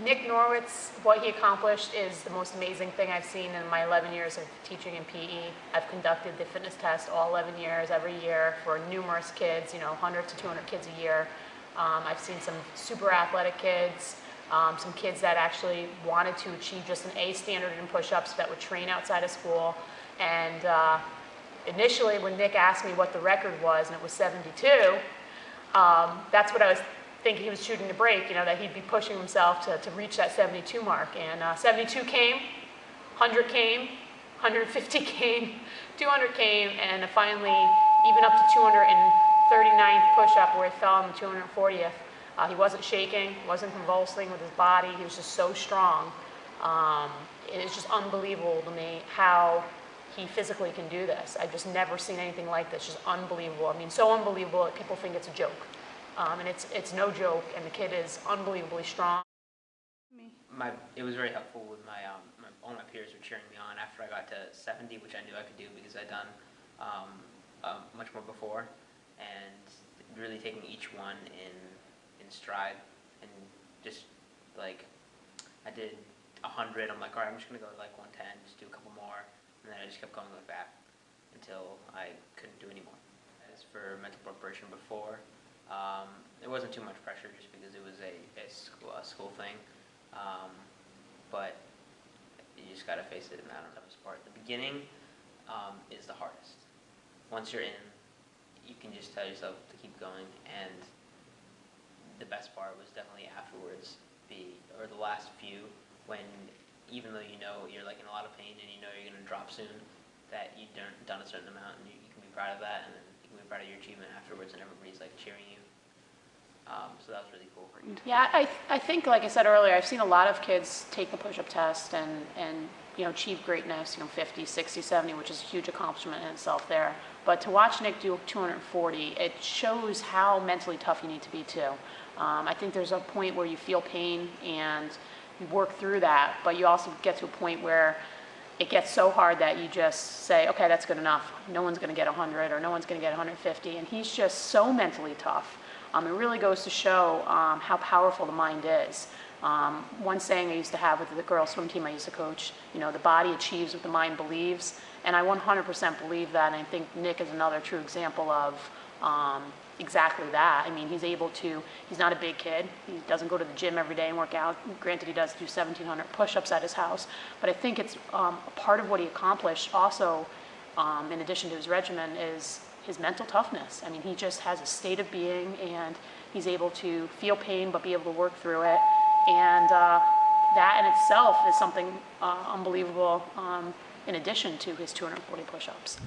Nick Norwitz, what he accomplished is the most amazing thing I've seen in my 11 years of teaching in PE. I've conducted the fitness test all 11 years, every year, for numerous kids, 100 to 200 kids a year. I've seen some super athletic kids, some kids that actually wanted to achieve just an A standard in push-ups that would train outside of school. And initially, when Nick asked me what the record was, and it was 72, that's what I was thinking he was shooting the break, that he'd be pushing himself to reach that 72 mark. And 72 came, 100 came, 150 came, 200 came, and finally, even up to 239th push-up where he fell on the 240th, he wasn't shaking, wasn't convulsing with his body. He was just so strong. It's just unbelievable to me how he physically can do this. I've just never seen anything like this. Just unbelievable. I mean, so unbelievable that people think it's a joke. And it's no joke, and the kid is unbelievably strong. It was very helpful with all my peers were cheering me on after I got to 70, which I knew I could do because I'd done much more before, and really taking each one in stride, and just like I did 100. I'm like, all right, I'm just gonna go to like 110, just do a couple more, and then I just kept going like that until I couldn't do anymore. As for mental preparation before, it wasn't too much pressure just because it was a school thing, but you just got to face it, and that's the toughest part. The beginning is the hardest. Once you're in, you can just tell yourself to keep going, and the best part was definitely afterwards, the last few, when even though you're like in a lot of pain and you know you're going to drop soon, that you've done a certain amount, and you can be proud of that, and then you can be proud of your achievement afterwards, and everybody's like cheering you. So that was really cool for you. Yeah, I think, like I said earlier, I've seen a lot of kids take the push-up test and achieve greatness, 50, 60, 70, which is a huge accomplishment in itself there. But to watch Nick do 240, it shows how mentally tough you need to be too. I think there's a point where you feel pain and you work through that, but you also get to a point where it gets so hard that you just say, okay, that's good enough. No one's going to get 100 or no one's going to get 150, and he's just so mentally tough. It really goes to show how powerful the mind is. One saying I used to have with the girls' swim team I used to coach, the body achieves what the mind believes, and I 100% believe that, and I think Nick is another true example of exactly that. I mean, he's not a big kid. He doesn't go to the gym every day and work out. Granted, he does do 1,700 push-ups at his house, but I think it's a part of what he accomplished also, in addition to his regimen, is his mental toughness. I mean, he just has a state of being, and he's able to feel pain but be able to work through it. And that in itself is something unbelievable in addition to his 240 push-ups.